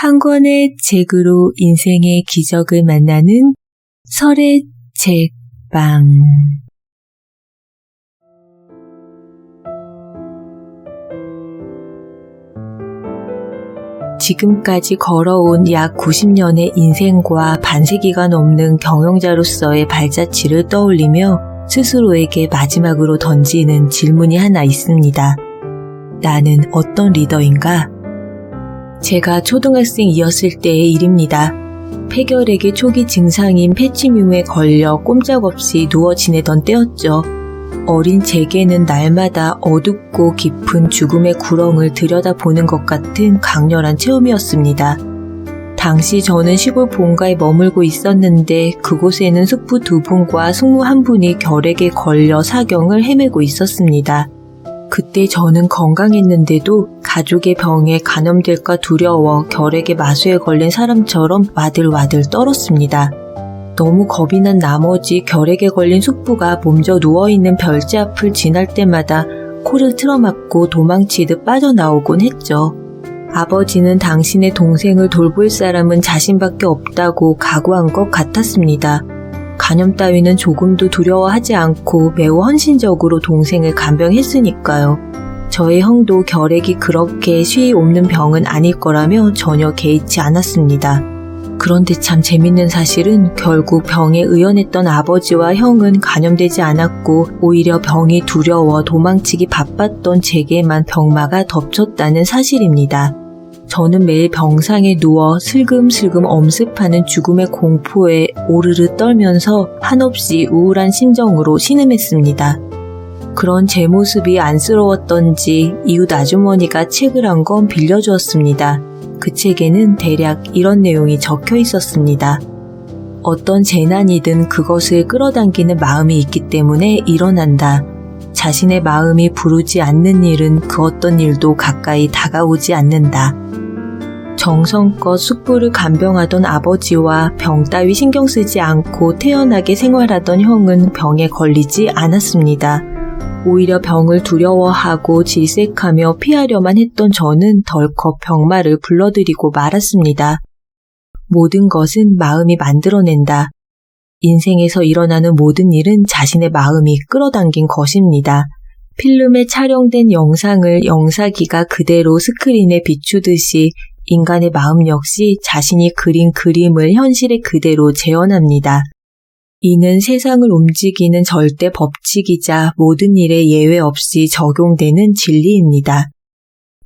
한 권의 책으로 인생의 기적을 만나는 설의 책방. 지금까지 걸어온 약 90년의 인생과 반세기가 넘는 경영자로서의 발자취를 떠올리며 스스로에게 마지막으로 던지는 질문이 하나 있습니다. 나는 어떤 리더인가? 제가 초등학생이었을 때의 일입니다. 폐결핵의 초기 증상인 패치뮴에 걸려 꼼짝없이 누워 지내던 때였죠. 어린 제게는 날마다 어둡고 깊은 죽음의 구렁을 들여다보는 것 같은 강렬한 체험이었습니다. 당시 저는 시골 본가에 머물고 있었는데 그곳에는 숙부 2분과 숙모 1분이 결핵에 걸려 사경을 헤매고 있었습니다. 그때 저는 건강했는데도 가족의 병에 감염될까 두려워 결핵의 마수에 걸린 사람처럼 와들와들 떨었습니다. 너무 겁이 난 나머지 결핵에 걸린 숙부가 몸져 누워있는 별지 앞을 지날 때마다 코를 틀어막고 도망치듯 빠져나오곤 했죠. 아버지는 당신의 동생을 돌볼 사람은 자신밖에 없다고 각오한 것 같았습니다. 간염 따위는 조금도 두려워하지 않고 매우 헌신적으로 동생을 간병했으니까요. 저의 형도 결핵이 그렇게 쉬이 옵는 병은 아닐 거라며 전혀 개의치 않았습니다. 그런데 참 재밌는 사실은 결국 병에 의연했던 아버지와 형은 감염되지 않았고 오히려 병이 두려워 도망치기 바빴던 제게만 병마가 덮쳤다는 사실입니다. 저는 매일 병상에 누워 슬금슬금 엄습하는 죽음의 공포에 오르르 떨면서 한없이 우울한 심정으로 신음했습니다. 그런 제 모습이 안쓰러웠던지 이웃 아주머니가 책을 한 권 빌려주었습니다. 그 책에는 대략 이런 내용이 적혀 있었습니다. 어떤 재난이든 그것을 끌어당기는 마음이 있기 때문에 일어난다. 자신의 마음이 부르지 않는 일은 그 어떤 일도 가까이 다가오지 않는다. 정성껏 숙부를 간병하던 아버지와 병 따위 신경 쓰지 않고 태연하게 생활하던 형은 병에 걸리지 않았습니다. 오히려 병을 두려워하고 질색하며 피하려만 했던 저는 덜컥 병마를 불러들이고 말았습니다. 모든 것은 마음이 만들어낸다. 인생에서 일어나는 모든 일은 자신의 마음이 끌어당긴 것입니다. 필름에 촬영된 영상을 영사기가 그대로 스크린에 비추듯이 인간의 마음 역시 자신이 그린 그림을 현실에 그대로 재현합니다. 이는 세상을 움직이는 절대 법칙이자 모든 일에 예외 없이 적용되는 진리입니다.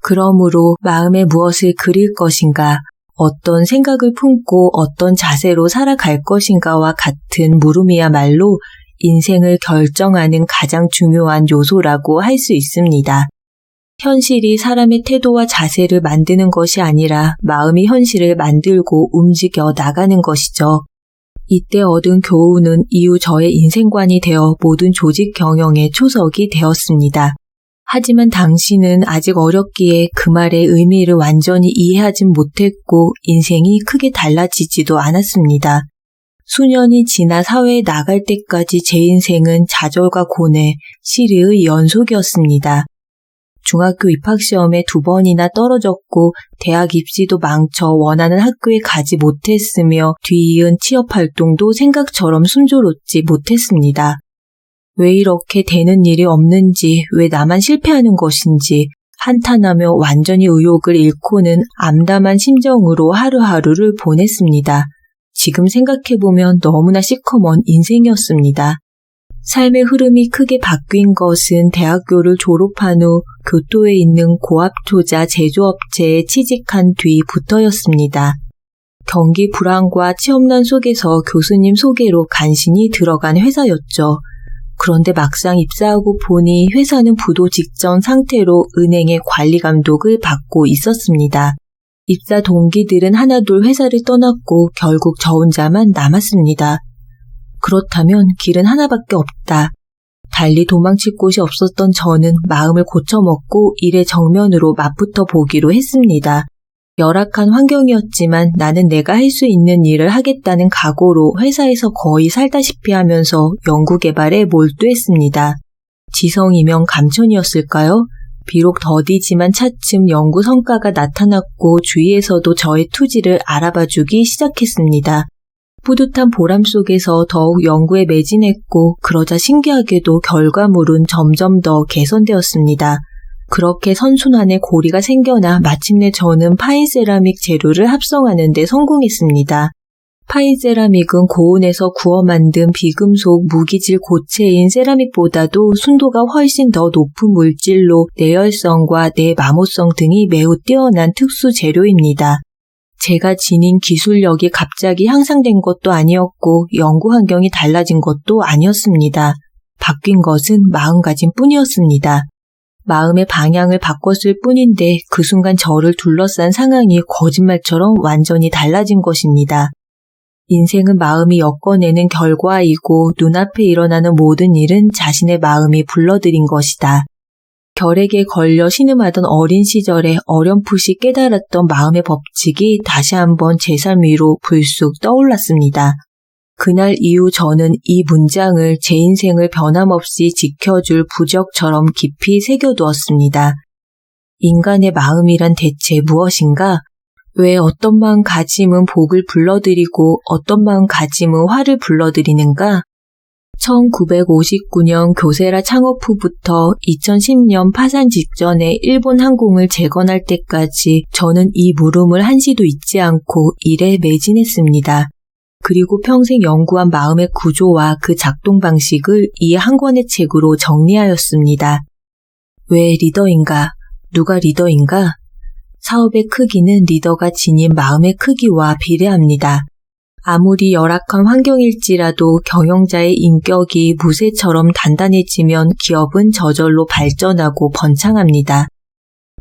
그러므로 마음에 무엇을 그릴 것인가, 어떤 생각을 품고 어떤 자세로 살아갈 것인가와 같은 물음이야말로 인생을 결정하는 가장 중요한 요소라고 할 수 있습니다. 현실이 사람의 태도와 자세를 만드는 것이 아니라 마음이 현실을 만들고 움직여 나가는 것이죠. 이때 얻은 교훈은 이후 저의 인생관이 되어 모든 조직 경영의 초석이 되었습니다. 하지만 당시는 아직 어렸기에 그 말의 의미를 완전히 이해하진 못했고 인생이 크게 달라지지도 않았습니다. 수년이 지나 사회에 나갈 때까지 제 인생은 좌절과 고뇌, 시리의 연속이었습니다. 중학교 입학시험에 2번이나 떨어졌고 대학 입시도 망쳐 원하는 학교에 가지 못했으며 뒤이은 취업활동도 생각처럼 순조롭지 못했습니다. 왜 이렇게 되는 일이 없는지, 왜 나만 실패하는 것인지 한탄하며 완전히 의욕을 잃고는 암담한 심정으로 하루하루를 보냈습니다. 지금 생각해보면 너무나 시커먼 인생이었습니다. 삶의 흐름이 크게 바뀐 것은 대학교를 졸업한 후 교토에 있는 고압투자 제조업체에 취직한 뒤부터였습니다. 경기 불황과 취업난 속에서 교수님 소개로 간신히 들어간 회사였죠. 그런데 막상 입사하고 보니 회사는 부도 직전 상태로 은행의 관리 감독을 받고 있었습니다. 입사 동기들은 하나둘 회사를 떠났고 결국 저 혼자만 남았습니다. 그렇다면 길은 하나밖에 없다. 달리 도망칠 곳이 없었던 저는 마음을 고쳐먹고 일의 정면으로 맞붙어 보기로 했습니다. 열악한 환경이었지만 나는 내가 할 수 있는 일을 하겠다는 각오로 회사에서 거의 살다시피 하면서 연구개발에 몰두했습니다. 지성이면 감천이었을까요? 비록 더디지만 차츰 연구 성과가 나타났고 주위에서도 저의 투지를 알아봐주기 시작했습니다. 뿌듯한 보람 속에서 더욱 연구에 매진했고 그러자 신기하게도 결과물은 점점 더 개선되었습니다. 그렇게 선순환의 고리가 생겨나 마침내 저는 파인세라믹 재료를 합성하는 데 성공했습니다. 파인세라믹은 고온에서 구워 만든 비금속 무기질 고체인 세라믹보다도 순도가 훨씬 더 높은 물질로 내열성과 내마모성 등이 매우 뛰어난 특수 재료입니다. 제가 지닌 기술력이 갑자기 향상된 것도 아니었고 연구 환경이 달라진 것도 아니었습니다. 바뀐 것은 마음가짐 뿐이었습니다. 마음의 방향을 바꿨을 뿐인데 그 순간 저를 둘러싼 상황이 거짓말처럼 완전히 달라진 것입니다. 인생은 마음이 엮어내는 결과이고 눈앞에 일어나는 모든 일은 자신의 마음이 불러들인 것이다. 결핵에 걸려 신음하던 어린 시절에 어렴풋이 깨달았던 마음의 법칙이 다시 한번 제 삶 위로 불쑥 떠올랐습니다. 그날 이후 저는 이 문장을 제 인생을 변함없이 지켜줄 부적처럼 깊이 새겨두었습니다. 인간의 마음이란 대체 무엇인가? 왜 어떤 마음가짐은 복을 불러들이고 어떤 마음가짐은 화를 불러들이는가? 1959년 교세라 창업 후부터 2010년 파산 직전에 일본 항공을 재건할 때까지 저는 이 물음을 한시도 잊지 않고 일에 매진했습니다. 그리고 평생 연구한 마음의 구조와 그 작동 방식을 이 한 권의 책으로 정리하였습니다. 왜 리더인가? 누가 리더인가? 사업의 크기는 리더가 지닌 마음의 크기와 비례합니다. 아무리 열악한 환경일지라도 경영자의 인격이 무쇠처럼 단단해지면 기업은 저절로 발전하고 번창합니다.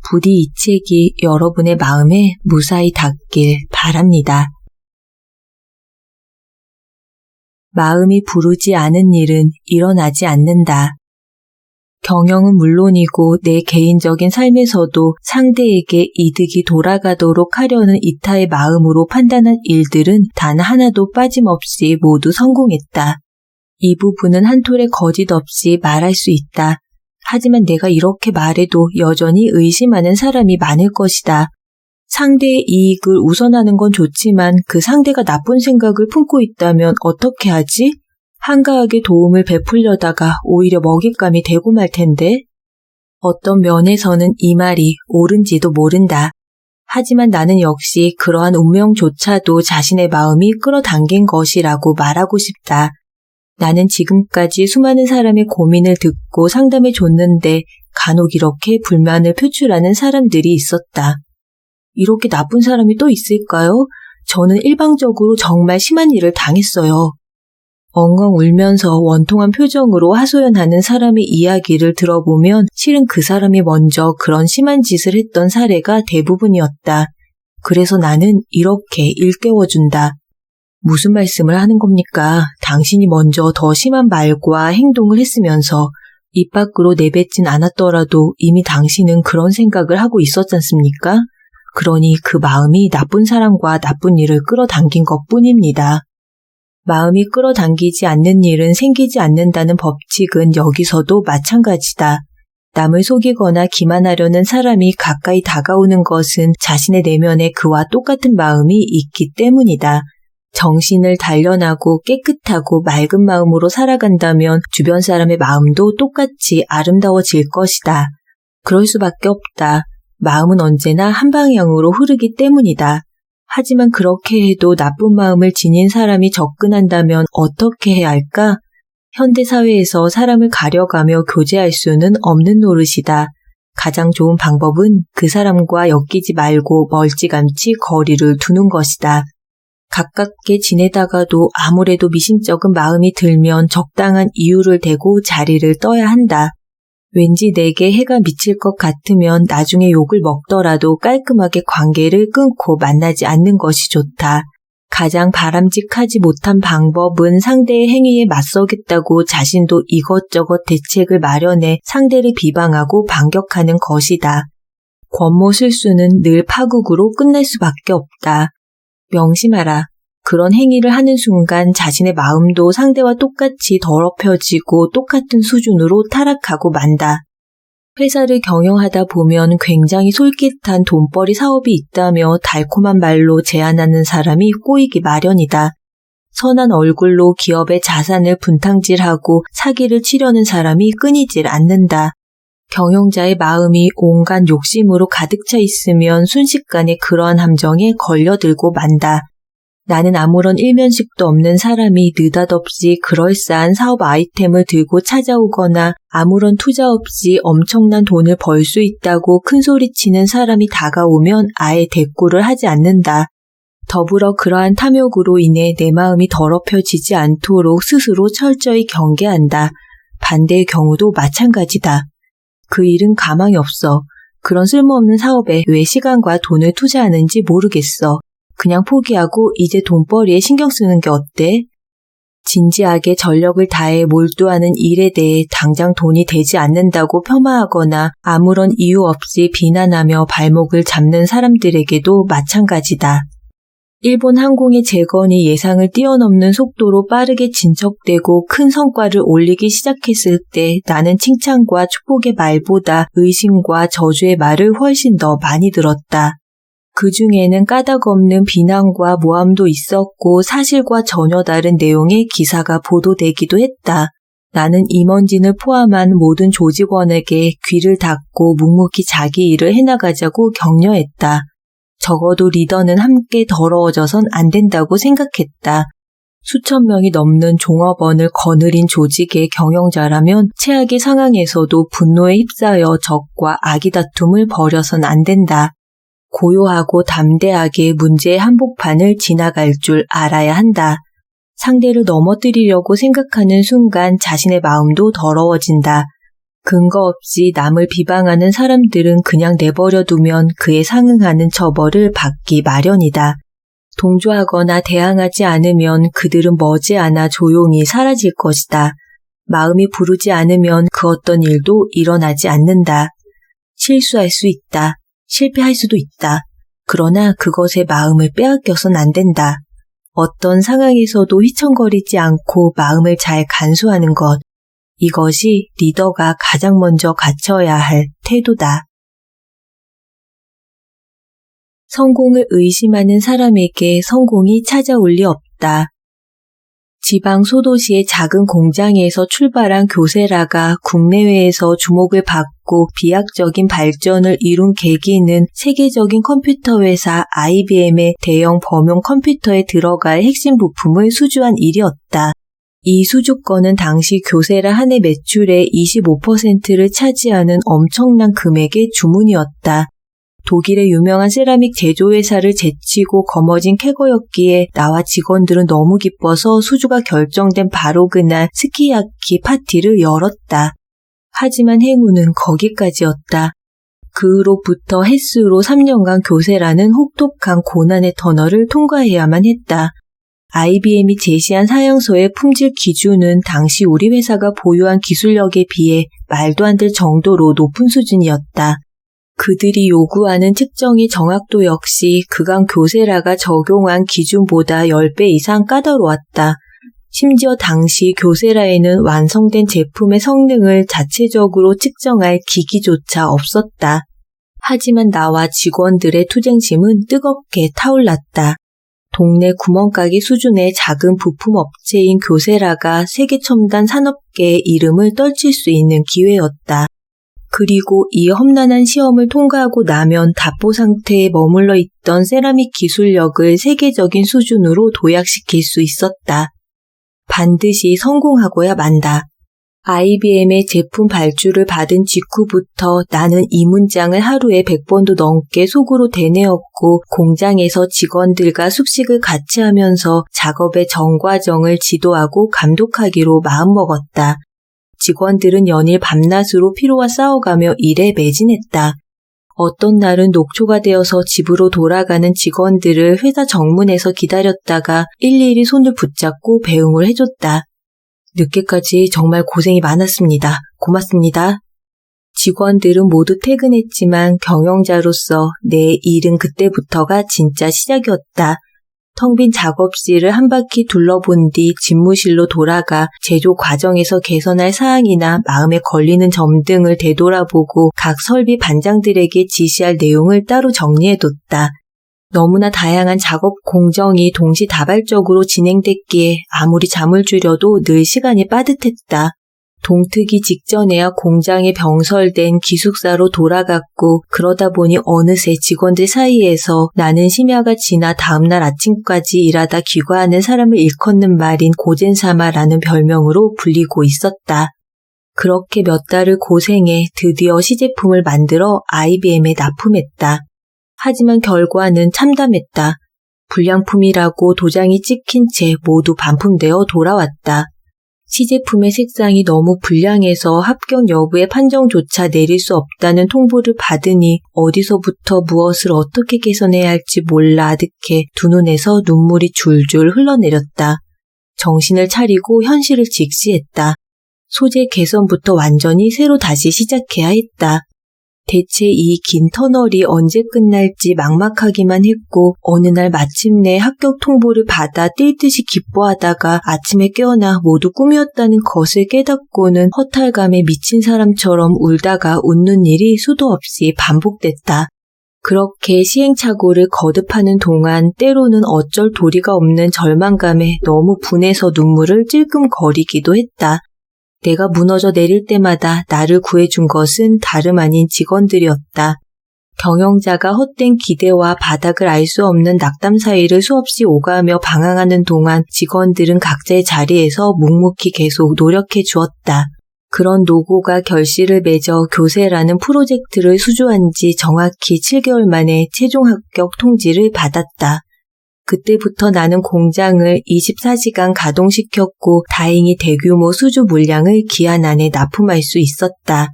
부디 이 책이 여러분의 마음에 무사히 닿길 바랍니다. 마음이 부르지 않은 일은 일어나지 않는다. 경영은 물론이고 내 개인적인 삶에서도 상대에게 이득이 돌아가도록 하려는 이타의 마음으로 판단한 일들은 단 하나도 빠짐없이 모두 성공했다. 이 부분은 한 톨의 거짓 없이 말할 수 있다. 하지만 내가 이렇게 말해도 여전히 의심하는 사람이 많을 것이다. 상대의 이익을 우선하는 건 좋지만 그 상대가 나쁜 생각을 품고 있다면 어떻게 하지? 한가하게 도움을 베풀려다가 오히려 먹잇감이 되고 말 텐데. 어떤 면에서는 이 말이 옳은지도 모른다. 하지만 나는 역시 그러한 운명조차도 자신의 마음이 끌어당긴 것이라고 말하고 싶다. 나는 지금까지 수많은 사람의 고민을 듣고 상담해 줬는데 간혹 이렇게 불만을 표출하는 사람들이 있었다. 이렇게 나쁜 사람이 또 있을까요? 저는 일방적으로 정말 심한 일을 당했어요. 엉엉 울면서 원통한 표정으로 하소연하는 사람의 이야기를 들어보면 실은 그 사람이 먼저 그런 심한 짓을 했던 사례가 대부분이었다. 그래서 나는 이렇게 일깨워준다. 무슨 말씀을 하는 겁니까? 당신이 먼저 더 심한 말과 행동을 했으면서 입 밖으로 내뱉진 않았더라도 이미 당신은 그런 생각을 하고 있었지 않습니까? 그러니 그 마음이 나쁜 사람과 나쁜 일을 끌어당긴 것뿐입니다. 마음이 끌어당기지 않는 일은 생기지 않는다는 법칙은 여기서도 마찬가지다. 남을 속이거나 기만하려는 사람이 가까이 다가오는 것은 자신의 내면에 그와 똑같은 마음이 있기 때문이다. 정신을 단련하고 깨끗하고 맑은 마음으로 살아간다면 주변 사람의 마음도 똑같이 아름다워질 것이다. 그럴 수밖에 없다. 마음은 언제나 한 방향으로 흐르기 때문이다. 하지만 그렇게 해도 나쁜 마음을 지닌 사람이 접근한다면 어떻게 해야 할까? 현대사회에서 사람을 가려가며 교제할 수는 없는 노릇이다. 가장 좋은 방법은 그 사람과 엮이지 말고 멀찌감치 거리를 두는 것이다. 가깝게 지내다가도 아무래도 미심쩍은 마음이 들면 적당한 이유를 대고 자리를 떠야 한다. 왠지 내게 해가 미칠 것 같으면 나중에 욕을 먹더라도 깔끔하게 관계를 끊고 만나지 않는 것이 좋다. 가장 바람직하지 못한 방법은 상대의 행위에 맞서겠다고 자신도 이것저것 대책을 마련해 상대를 비방하고 반격하는 것이다. 권모 실수는 늘 파국으로 끝날 수밖에 없다. 명심하라. 그런 행위를 하는 순간 자신의 마음도 상대와 똑같이 더럽혀지고 똑같은 수준으로 타락하고 만다. 회사를 경영하다 보면 굉장히 솔깃한 돈벌이 사업이 있다며 달콤한 말로 제안하는 사람이 꼬이기 마련이다. 선한 얼굴로 기업의 자산을 분탕질하고 사기를 치려는 사람이 끊이질 않는다. 경영자의 마음이 온갖 욕심으로 가득 차 있으면 순식간에 그러한 함정에 걸려들고 만다. 나는 아무런 일면식도 없는 사람이 느닷없이 그럴싸한 사업 아이템을 들고 찾아오거나 아무런 투자 없이 엄청난 돈을 벌 수 있다고 큰소리치는 사람이 다가오면 아예 대꾸를 하지 않는다. 더불어 그러한 탐욕으로 인해 내 마음이 더럽혀지지 않도록 스스로 철저히 경계한다. 반대의 경우도 마찬가지다. 그 일은 가망이 없어. 그런 쓸모없는 사업에 왜 시간과 돈을 투자하는지 모르겠어. 그냥 포기하고 이제 돈벌이에 신경 쓰는 게 어때? 진지하게 전력을 다해 몰두하는 일에 대해 당장 돈이 되지 않는다고 폄하하거나 아무런 이유 없이 비난하며 발목을 잡는 사람들에게도 마찬가지다. 일본 항공의 재건이 예상을 뛰어넘는 속도로 빠르게 진척되고 큰 성과를 올리기 시작했을 때 나는 칭찬과 축복의 말보다 의심과 저주의 말을 훨씬 더 많이 들었다. 그 중에는 까닭없는 비난과 모함도 있었고 사실과 전혀 다른 내용의 기사가 보도되기도 했다. 나는 임원진을 포함한 모든 조직원에게 귀를 닫고 묵묵히 자기 일을 해나가자고 격려했다. 적어도 리더는 함께 더러워져선 안 된다고 생각했다. 수천 명이 넘는 종업원을 거느린 조직의 경영자라면 최악의 상황에서도 분노에 휩싸여 적과 악의 다툼을 벌여선 안 된다. 고요하고 담대하게 문제의 한복판을 지나갈 줄 알아야 한다. 상대를 넘어뜨리려고 생각하는 순간 자신의 마음도 더러워진다. 근거 없이 남을 비방하는 사람들은 그냥 내버려 두면 그에 상응하는 처벌을 받기 마련이다. 동조하거나 대항하지 않으면 그들은 머지않아 조용히 사라질 것이다. 마음이 부르지 않으면 그 어떤 일도 일어나지 않는다. 실수할 수 있다. 실패할 수도 있다. 그러나 그것에 마음을 빼앗겨선 안 된다. 어떤 상황에서도 휘청거리지 않고 마음을 잘 간수하는 것. 이것이 리더가 가장 먼저 갖춰야 할 태도다. 성공을 의심하는 사람에게 성공이 찾아올 리 없다. 지방 소도시의 작은 공장에서 출발한 교세라가 국내외에서 주목을 받고 비약적인 발전을 이룬 계기는 세계적인 컴퓨터 회사 IBM의 대형 범용 컴퓨터에 들어갈 핵심 부품을 수주한 일이었다. 이 수주권은 당시 교세라 한 해 매출의 25%를 차지하는 엄청난 금액의 주문이었다. 독일의 유명한 세라믹 제조회사를 제치고 거머쥔 캐거였기에 나와 직원들은 너무 기뻐서 수주가 결정된 바로 그날 스키야키 파티를 열었다. 하지만 행운은 거기까지였다. 그 후로부터 햇수로 3년간 교세라는 혹독한 고난의 터널을 통과해야만 했다. IBM이 제시한 사양서의 품질 기준은 당시 우리 회사가 보유한 기술력에 비해 말도 안 될 정도로 높은 수준이었다. 그들이 요구하는 측정의 정확도 역시 그간 교세라가 적용한 기준보다 10배 이상 까다로웠다. 심지어 당시 교세라에는 완성된 제품의 성능을 자체적으로 측정할 기기조차 없었다. 하지만 나와 직원들의 투쟁심은 뜨겁게 타올랐다. 동네 구멍가게 수준의 작은 부품 업체인 교세라가 세계 첨단 산업계의 이름을 떨칠 수 있는 기회였다. 그리고 이 험난한 시험을 통과하고 나면 답보 상태에 머물러 있던 세라믹 기술력을 세계적인 수준으로 도약시킬 수 있었다. 반드시 성공하고야 만다. IBM의 제품 발주를 받은 직후부터 나는 이 문장을 하루에 100번도 넘게 속으로 되뇌었고 공장에서 직원들과 숙식을 같이 하면서 작업의 전 과정을 지도하고 감독하기로 마음먹었다. 직원들은 연일 밤낮으로 피로와 싸워가며 일에 매진했다. 어떤 날은 녹초가 되어서 집으로 돌아가는 직원들을 회사 정문에서 기다렸다가 일일이 손을 붙잡고 배웅을 해줬다. 늦게까지 정말 고생이 많았습니다. 고맙습니다. 직원들은 모두 퇴근했지만 경영자로서 내 일은 그때부터가 진짜 시작이었다. 텅 빈 작업실을 한 바퀴 둘러본 뒤 집무실로 돌아가 제조 과정에서 개선할 사항이나 마음에 걸리는 점 등을 되돌아보고 각 설비 반장들에게 지시할 내용을 따로 정리해뒀다. 너무나 다양한 작업 공정이 동시다발적으로 진행됐기에 아무리 잠을 줄여도 늘 시간이 빠듯했다. 동트기 직전에야 공장에 병설된 기숙사로 돌아갔고 그러다 보니 어느새 직원들 사이에서 나는 심야가 지나 다음날 아침까지 일하다 귀가하는 사람을 일컫는 말인 고젠사마라는 별명으로 불리고 있었다. 그렇게 몇 달을 고생해 드디어 시제품을 만들어 IBM에 납품했다. 하지만 결과는 참담했다. 불량품이라고 도장이 찍힌 채 모두 반품되어 돌아왔다. 시제품의 색상이 너무 불량해서 합격 여부의 판정조차 내릴 수 없다는 통보를 받으니 어디서부터 무엇을 어떻게 개선해야 할지 몰라 아득해 두 눈에서 눈물이 줄줄 흘러내렸다. 정신을 차리고 현실을 직시했다. 소재 개선부터 완전히 새로 다시 시작해야 했다. 대체 이 긴 터널이 언제 끝날지 막막하기만 했고 어느 날 마침내 합격 통보를 받아 뛸 듯이 기뻐하다가 아침에 깨어나 모두 꿈이었다는 것을 깨닫고는 허탈감에 미친 사람처럼 울다가 웃는 일이 수도 없이 반복됐다. 그렇게 시행착오를 거듭하는 동안 때로는 어쩔 도리가 없는 절망감에 너무 분해서 눈물을 찔끔거리기도 했다. 내가 무너져 내릴 때마다 나를 구해준 것은 다름 아닌 직원들이었다. 경영자가 헛된 기대와 바닥을 알 수 없는 낙담 사이를 수없이 오가며 방황하는 동안 직원들은 각자의 자리에서 묵묵히 계속 노력해 주었다. 그런 노고가 결실을 맺어 교세라는 프로젝트를 수주한 지 정확히 7개월 만에 최종 합격 통지를 받았다. 그때부터 나는 공장을 24시간 가동시켰고 다행히 대규모 수주 물량을 기한 안에 납품할 수 있었다.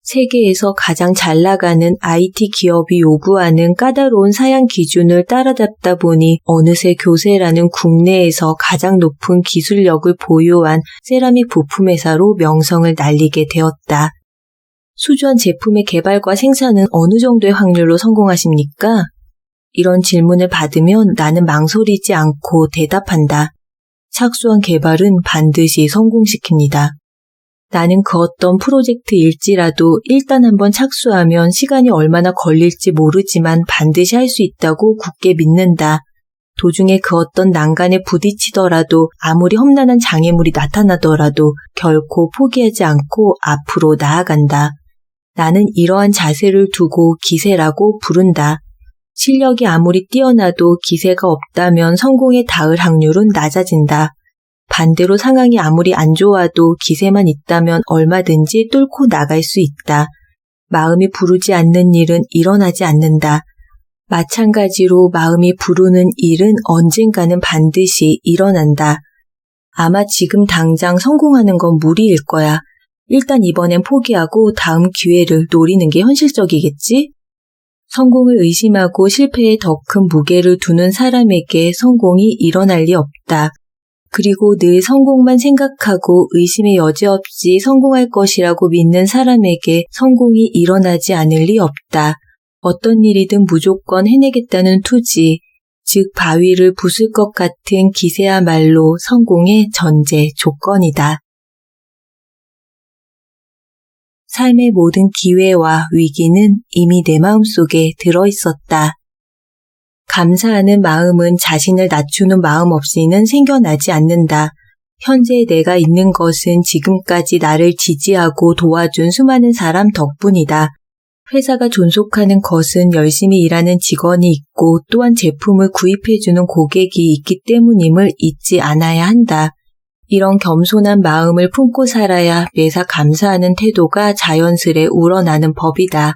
세계에서 가장 잘 나가는 IT 기업이 요구하는 까다로운 사양 기준을 따라잡다 보니 어느새 교세라는 국내에서 가장 높은 기술력을 보유한 세라믹 부품회사로 명성을 날리게 되었다. 수주한 제품의 개발과 생산은 어느 정도의 확률로 성공하십니까? 이런 질문을 받으면 나는 망설이지 않고 대답한다. 착수한 개발은 반드시 성공시킵니다. 나는 그 어떤 프로젝트일지라도 일단 한번 착수하면 시간이 얼마나 걸릴지 모르지만 반드시 할 수 있다고 굳게 믿는다. 도중에 그 어떤 난간에 부딪히더라도 아무리 험난한 장애물이 나타나더라도 결코 포기하지 않고 앞으로 나아간다. 나는 이러한 자세를 두고 기세라고 부른다. 실력이 아무리 뛰어나도 기세가 없다면 성공에 닿을 확률은 낮아진다. 반대로 상황이 아무리 안 좋아도 기세만 있다면 얼마든지 뚫고 나갈 수 있다. 마음이 부르지 않는 일은 일어나지 않는다. 마찬가지로 마음이 부르는 일은 언젠가는 반드시 일어난다. 아마 지금 당장 성공하는 건 무리일 거야. 일단 이번엔 포기하고 다음 기회를 노리는 게 현실적이겠지? 성공을 의심하고 실패에 더 큰 무게를 두는 사람에게 성공이 일어날 리 없다. 그리고 늘 성공만 생각하고 의심의 여지 없이 성공할 것이라고 믿는 사람에게 성공이 일어나지 않을 리 없다. 어떤 일이든 무조건 해내겠다는 투지, 즉 바위를 부술 것 같은 기세야말로 성공의 전제 조건이다. 삶의 모든 기회와 위기는 이미 내 마음속에 들어있었다. 감사하는 마음은 자신을 낮추는 마음 없이는 생겨나지 않는다. 현재 내가 있는 것은 지금까지 나를 지지하고 도와준 수많은 사람 덕분이다. 회사가 존속하는 것은 열심히 일하는 직원이 있고 또한 제품을 구입해주는 고객이 있기 때문임을 잊지 않아야 한다. 이런 겸손한 마음을 품고 살아야 매사 감사하는 태도가 자연스레 우러나는 법이다.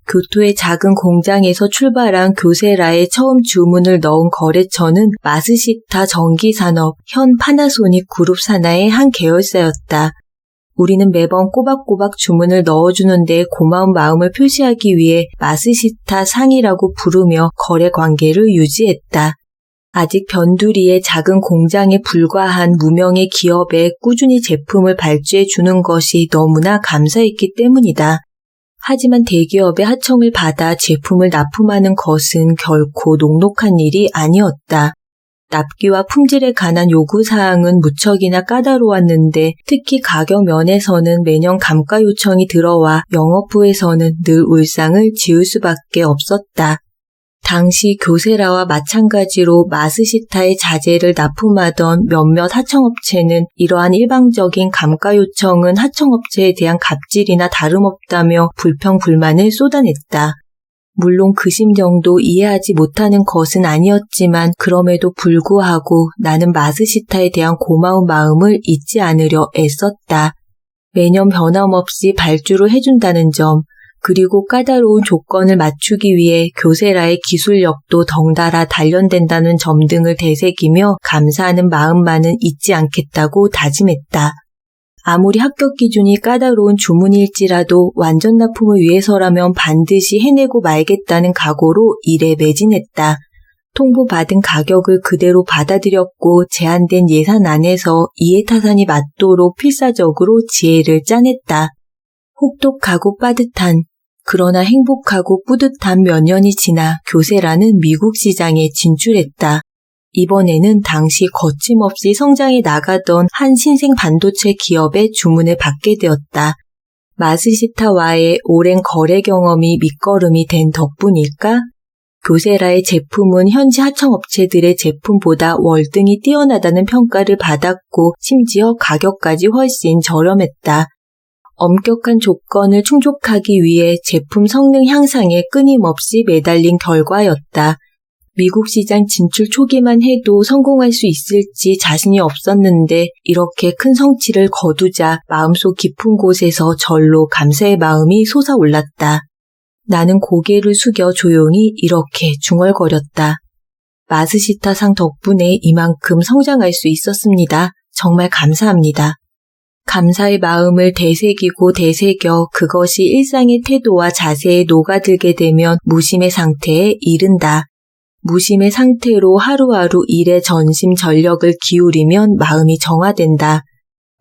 교토의 작은 공장에서 출발한 교세라의 처음 주문을 넣은 거래처는 마스시타 전기산업, 현 파나소닉 그룹 산하의 한 계열사였다. 우리는 매번 꼬박꼬박 주문을 넣어주는데 고마운 마음을 표시하기 위해 마스시타 상이라고 부르며 거래 관계를 유지했다. 아직 변두리의 작은 공장에 불과한 무명의 기업에 꾸준히 제품을 발주해 주는 것이 너무나 감사했기 때문이다. 하지만 대기업의 하청을 받아 제품을 납품하는 것은 결코 녹록한 일이 아니었다. 납기와 품질에 관한 요구사항은 무척이나 까다로웠는데 특히 가격 면에서는 매년 감가 요청이 들어와 영업부에서는 늘 울상을 지을 수밖에 없었다. 당시 교세라와 마찬가지로 마스시타의 자재를 납품하던 몇몇 하청업체는 이러한 일방적인 감가 요청은 하청업체에 대한 갑질이나 다름없다며 불평불만을 쏟아냈다. 물론 그 심정도 이해하지 못하는 것은 아니었지만 그럼에도 불구하고 나는 마스시타에 대한 고마운 마음을 잊지 않으려 애썼다. 매년 변함없이 발주를 해준다는 점, 그리고 까다로운 조건을 맞추기 위해 교세라의 기술력도 덩달아 단련된다는 점 등을 되새기며 감사하는 마음만은 잊지 않겠다고 다짐했다. 아무리 합격 기준이 까다로운 주문일지라도 완전 납품을 위해서라면 반드시 해내고 말겠다는 각오로 일에 매진했다. 통보받은 가격을 그대로 받아들였고 제한된 예산 안에서 이해타산이 맞도록 필사적으로 지혜를 짜냈다. 혹독하고 빠듯한 그러나 행복하고 뿌듯한 몇 년이 지나 교세라는 미국 시장에 진출했다. 이번에는 당시 거침없이 성장해 나가던 한 신생 반도체 기업의 주문을 받게 되었다. 마스시타와의 오랜 거래 경험이 밑거름이 된 덕분일까? 교세라의 제품은 현지 하청업체들의 제품보다 월등히 뛰어나다는 평가를 받았고 심지어 가격까지 훨씬 저렴했다. 엄격한 조건을 충족하기 위해 제품 성능 향상에 끊임없이 매달린 결과였다. 미국 시장 진출 초기만 해도 성공할 수 있을지 자신이 없었는데 이렇게 큰 성취를 거두자 마음속 깊은 곳에서 절로 감사의 마음이 솟아올랐다. 나는 고개를 숙여 조용히 이렇게 중얼거렸다. 마스시타상 덕분에 이만큼 성장할 수 있었습니다. 정말 감사합니다. 감사의 마음을 되새기고 되새겨 그것이 일상의 태도와 자세에 녹아들게 되면 무심의 상태에 이른다. 무심의 상태로 하루하루 일에 전심 전력을 기울이면 마음이 정화된다.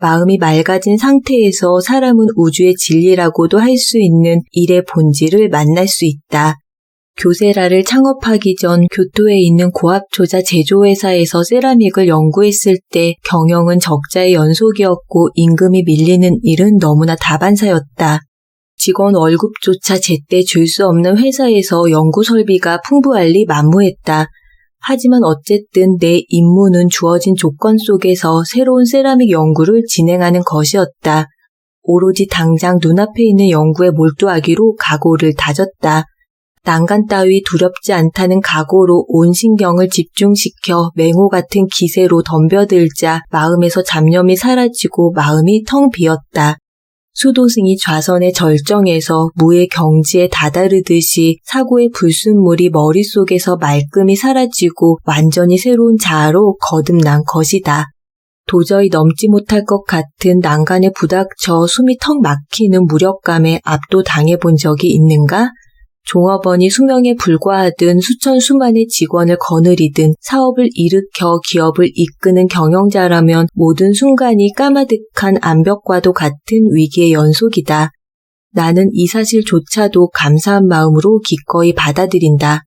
마음이 맑아진 상태에서 사람은 우주의 진리라고도 할 수 있는 일의 본질을 만날 수 있다. 교세라를 창업하기 전 교토에 있는 고압초자 제조회사에서 세라믹을 연구했을 때 경영은 적자의 연속이었고 임금이 밀리는 일은 너무나 다반사였다. 직원 월급조차 제때 줄 수 없는 회사에서 연구 설비가 풍부할 리 만무했다. 하지만 어쨌든 내 임무는 주어진 조건 속에서 새로운 세라믹 연구를 진행하는 것이었다. 오로지 당장 눈앞에 있는 연구에 몰두하기로 각오를 다졌다. 난간 따위 두렵지 않다는 각오로 온 신경을 집중시켜 맹호 같은 기세로 덤벼들자 마음에서 잡념이 사라지고 마음이 텅 비었다. 수도승이 좌선의 절정에서 무의 경지에 다다르듯이 사고의 불순물이 머릿속에서 말끔히 사라지고 완전히 새로운 자아로 거듭난 것이다. 도저히 넘지 못할 것 같은 난간에 부닥쳐 숨이 턱 막히는 무력감에 압도당해본 적이 있는가? 종업원이 수명에 불과하든 수천 수만의 직원을 거느리든 사업을 일으켜 기업을 이끄는 경영자라면 모든 순간이 까마득한 암벽과도 같은 위기의 연속이다. 나는 이 사실조차도 감사한 마음으로 기꺼이 받아들인다.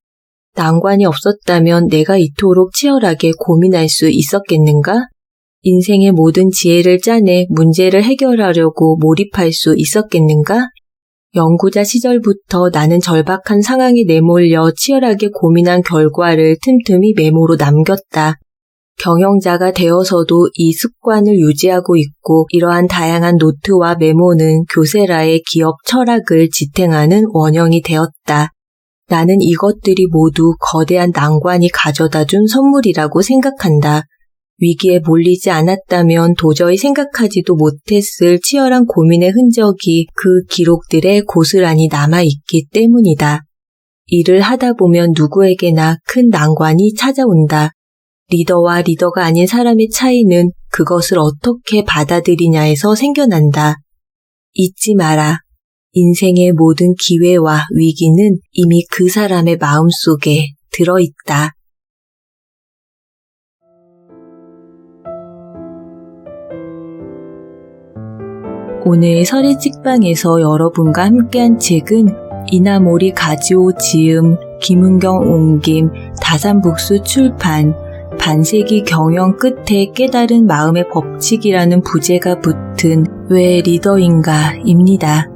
난관이 없었다면 내가 이토록 치열하게 고민할 수 있었겠는가? 인생의 모든 지혜를 짜내 문제를 해결하려고 몰입할 수 있었겠는가? 연구자 시절부터 나는 절박한 상황에 내몰려 치열하게 고민한 결과를 틈틈이 메모로 남겼다. 경영자가 되어서도 이 습관을 유지하고 있고 이러한 다양한 노트와 메모는 교세라의 기업 철학을 지탱하는 원형이 되었다. 나는 이것들이 모두 거대한 난관이 가져다준 선물이라고 생각한다. 위기에 몰리지 않았다면 도저히 생각하지도 못했을 치열한 고민의 흔적이 그 기록들에 고스란히 남아있기 때문이다. 일을 하다 보면 누구에게나 큰 난관이 찾아온다. 리더와 리더가 아닌 사람의 차이는 그것을 어떻게 받아들이냐에서 생겨난다. 잊지 마라. 인생의 모든 기회와 위기는 이미 그 사람의 마음속에 들어있다. 오늘 서리 찍방에서 여러분과 함께한 책은 이나모리 가지오 지음, 김은경 옮김, 다산북수 출판, 반세기 경영 끝에 깨달은 마음의 법칙이라는 부제가 붙은 왜 리더인가입니다.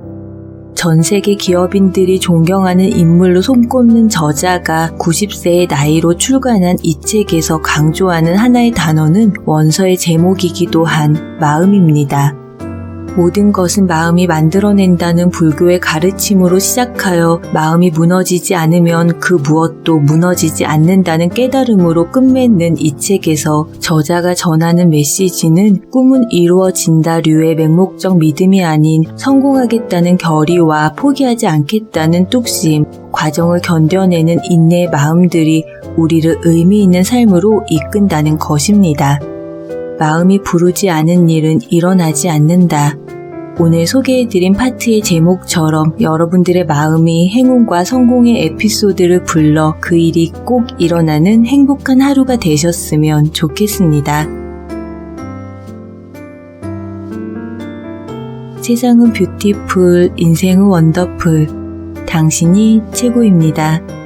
전 세계 기업인들이 존경하는 인물로 손꼽는 저자가 90세의 나이로 출간한 이 책에서 강조하는 하나의 단어는 원서의 제목이기도 한 마음입니다. 모든 것은 마음이 만들어낸다는 불교의 가르침으로 시작하여 마음이 무너지지 않으면 그 무엇도 무너지지 않는다는 깨달음으로 끝맺는 이 책에서 저자가 전하는 메시지는 꿈은 이루어진다류의 맹목적 믿음이 아닌 성공하겠다는 결의와 포기하지 않겠다는 뚝심, 과정을 견뎌내는 인내의 마음들이 우리를 의미 있는 삶으로 이끈다는 것입니다. 마음이 부르지 않은 일은 일어나지 않는다. 오늘 소개해드린 파트의 제목처럼 여러분들의 마음이 행운과 성공의 에피소드를 불러 그 일이 꼭 일어나는 행복한 하루가 되셨으면 좋겠습니다. 세상은 뷰티풀, 인생은 원더풀. 당신이 최고입니다.